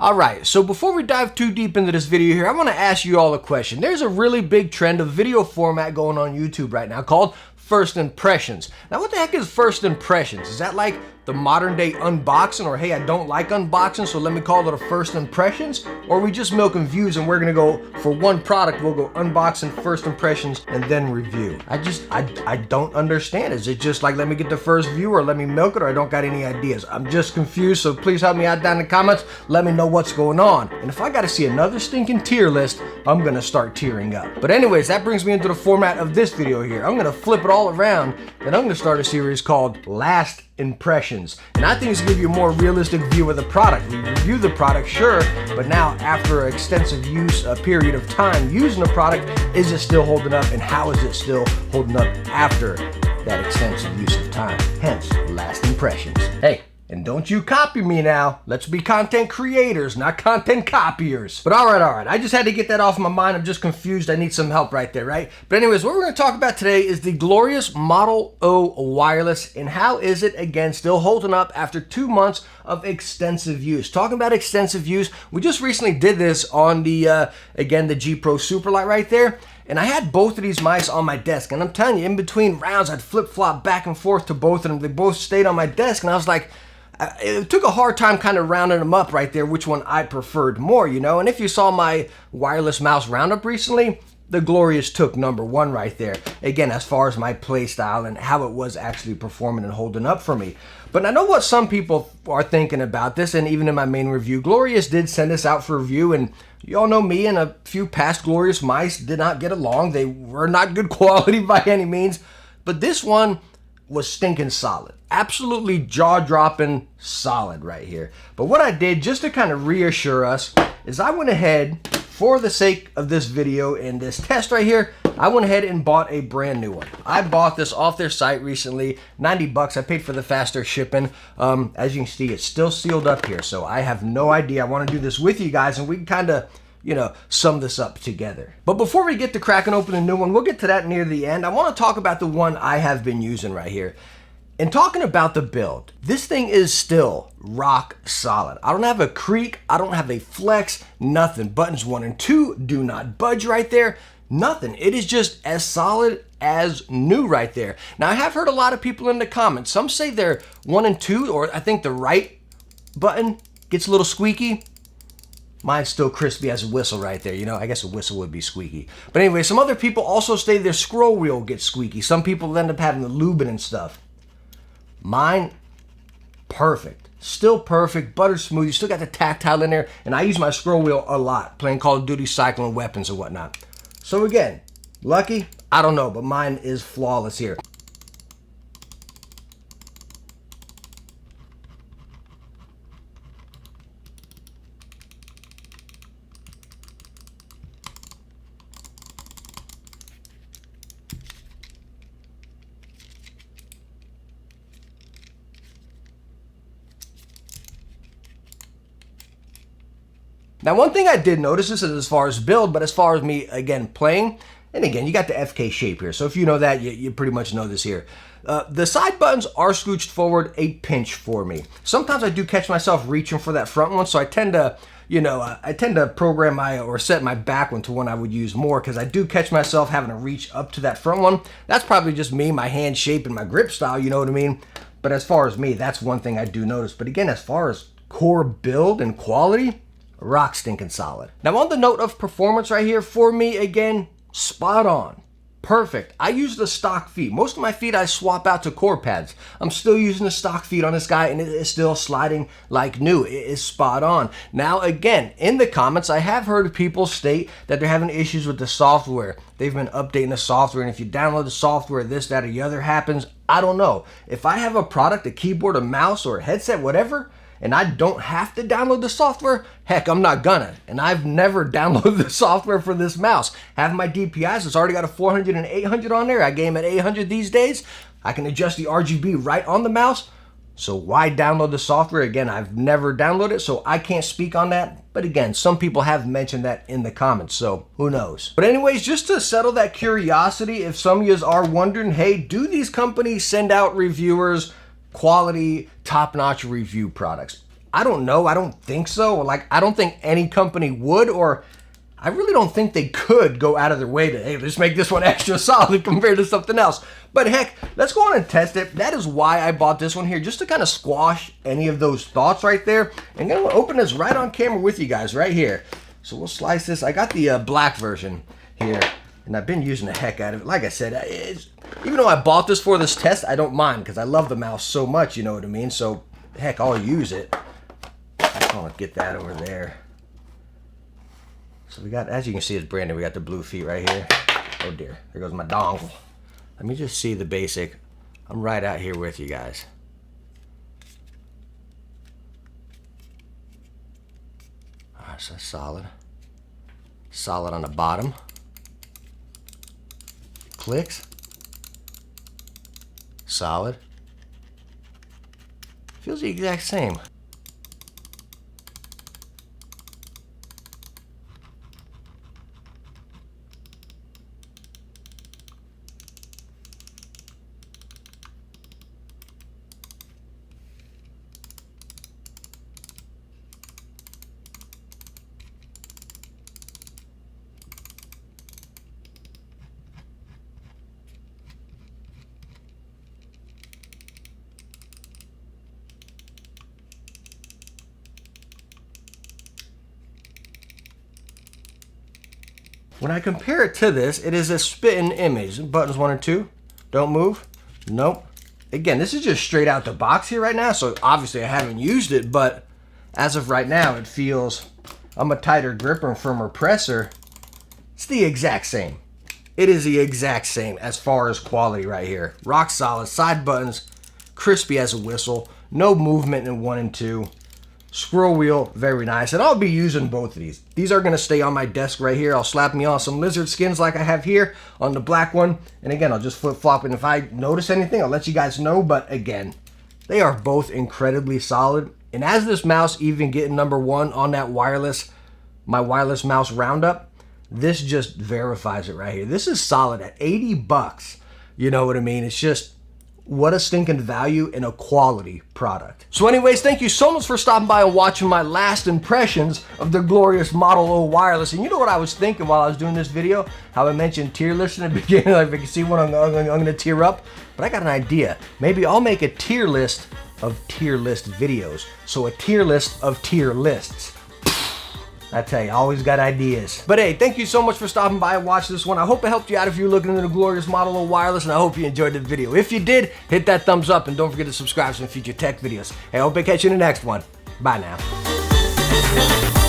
Alright, so before we dive too deep into this video here, I want to ask you all a question. There's a really big trend of video format going on YouTube right now called first impressions. Now what the heck is first impressions? Is that like the modern day unboxing, or hey, I don't like unboxing, so let me call it a first impressions? Or are we just milking views and we're gonna go for one product, we'll go unboxing, first impressions, and then review? I don't understand. Is it just like let me get the first view, or let me milk it, or I don't got any ideas? I'm just confused, so please help me out down in the comments. Let me know what's going on. And if I gotta see another stinking tier list, I'm gonna start tearing up. But anyways, that brings me into the format of this video here. I'm gonna flip it all around, and I'm gonna start a series called Last Impressions. And I think it's gonna give you a more realistic view of the product. We review the product, sure, but now after an extensive use, a period of time using the product, is it still holding up, and how is it still holding up after that extensive use of time? Hence, Last Impressions. Hey, and don't you copy me now. Let's be content creators, not content copiers. But all right. I just had to get that off my mind. I'm just confused. I need some help right there, right? But anyways, what we're going to talk about today is the glorious Model O wireless, and how is it, again, still holding up after 2 months of extensive use. Talking about extensive use, we just recently did this on the, again, the G Pro Superlight right there. And I had both of these mice on my desk, and I'm telling you, in between rounds, I'd flip-flop back and forth to both of them. They both stayed on my desk, and I was like, it took a hard time kind of rounding them up right there, which one I preferred more, you know? And if you saw my wireless mouse roundup recently, the Glorious took #1 right there. Again, as far as my play style and how it was actually performing and holding up for me. But I know what some people are thinking about this, and even in my main review, Glorious did send this out for review, and you all know me and a few past Glorious mice did not get along. They were not good quality by any means, but this one was stinking solid. Absolutely jaw-dropping solid right here. But what I did, just to kind of reassure us, is I went ahead, for the sake of this video and this test right here, I went ahead and bought a brand new one. I bought this off their site recently, 90 bucks. I paid for the faster shipping. As you can see, it's still sealed up here, so I have no idea. I want to do this with you guys, and we can kind of, you know, sum this up together. But before we get to cracking open a new one, we'll get to that near the end. I want to talk about the one I have been using right here. And talking about the build, this thing is still rock solid. I don't have a creak, I don't have a flex, nothing. Buttons 1 and 2 do not budge right there, nothing. It is just as solid as new right there. Now, I have heard a lot of people in the comments, some say they're 1 and 2, or I think the right button gets a little squeaky. Mine's still crispy as a whistle right there. You know, I guess a whistle would be squeaky. But anyway, some other people also say their scroll wheel gets squeaky. Some people end up having to lube it and stuff. Mine, perfect. Still perfect, butter smooth. You still got the tactile in there, and I use my scroll wheel a lot, playing Call of Duty, cycling weapons and whatnot. So again, lucky? I don't know, but mine is flawless here. Now, one thing I did notice, this is as far as build, but as far as me, again, playing, and again, you got the FK shape here, so if you know that, you pretty much know this here. The side buttons are scooched forward a pinch for me. Sometimes I do catch myself reaching for that front one, so I tend to, you know, I tend to program or set my back one to one I would use more, because I do catch myself having to reach up to that front one. That's probably just me, my hand shape, and my grip style, you know what I mean? But as far as me, that's one thing I do notice. But again, as far as core build and quality, rock stinking solid. Now, on the note of performance right here, for me, again, spot on. Perfect. I use the stock feet. Most of my feet I swap out to core pads. I'm still using the stock feet on this guy, and it is still sliding like new. It is spot on. Now, again, in the comments, I have heard people state that they're having issues with the software. They've been updating the software, and if you download the software, this, that, or the other happens. I don't know. If I have a product, a keyboard, a mouse, or a headset, whatever, and I don't have to download the software, heck, I'm not gonna. And I've never downloaded the software for this mouse. Have my DPIs, it's already got a 400 and 800 on there. I game at 800 these days. I can adjust the RGB right on the mouse. So why download the software? Again, I've never downloaded it, so I can't speak on that. But again, some people have mentioned that in the comments, so who knows? But anyways, just to settle that curiosity, if some of you are wondering, hey, do these companies send out reviewers quality, top-notch review products? I don't know. I don't think so. Like, I don't think any company would, or I really don't think they could go out of their way to, hey, let's make this one extra solid compared to something else. But heck, let's go on and test it. That is why I bought this one here, just to kind of squash any of those thoughts right there. And I'm gonna open this right on camera with you guys right here. So we'll slice this. I got the black version here, and I've been using the heck out of it. Like I said, even though I bought this for this test, I don't mind because I love the mouse so much, you know what I mean? So heck, I'll use it. I'm gonna get that over there. So we got, as you can see, it's brand new. We got the blue feet right here. Oh dear, there goes my dongle. Let me just see the basic. I'm right out here with you guys. Alright, so solid. Solid on the bottom. Clicks. Solid. Feels the exact same. When I compare it to this, it is a spitting image. Buttons 1 and 2, don't move. Nope. Again, this is just straight out the box here right now, so obviously I haven't used it, but as of right now, it feels, I'm a tighter gripper and firmer presser. It's the exact same. It is the exact same as far as quality right here. Rock solid, side buttons, crispy as a whistle, no movement in 1 and 2. Scroll wheel, very nice. And I'll be using both of these. These are going to stay on my desk right here. I'll slap me on some lizard skins like I have here on the black one. And again, I'll just flip-flop. And if I notice anything, I'll let you guys know. But again, they are both incredibly solid. And as this mouse even getting #1 on that wireless, my wireless mouse roundup, this just verifies it right here. This is solid at 80 bucks. You know what I mean? It's just, what a stinking value in a quality product. So anyways, thank you so much for stopping by and watching my last impressions of the glorious Model O wireless. And you know what I was thinking while I was doing this video? How I mentioned tier list in the beginning, like if you can see one, I'm gonna tear up. But I got an idea. Maybe I'll make a tier list of tier list videos. So a tier list of tier lists. I tell you, I always got ideas. But hey, thank you so much for stopping by and watching this one. I hope it helped you out if you're looking into the glorious Model O wireless, and I hope you enjoyed the video. If you did, hit that thumbs up and don't forget to subscribe for some future tech videos. Hey, I hope I catch you in the next one. Bye now.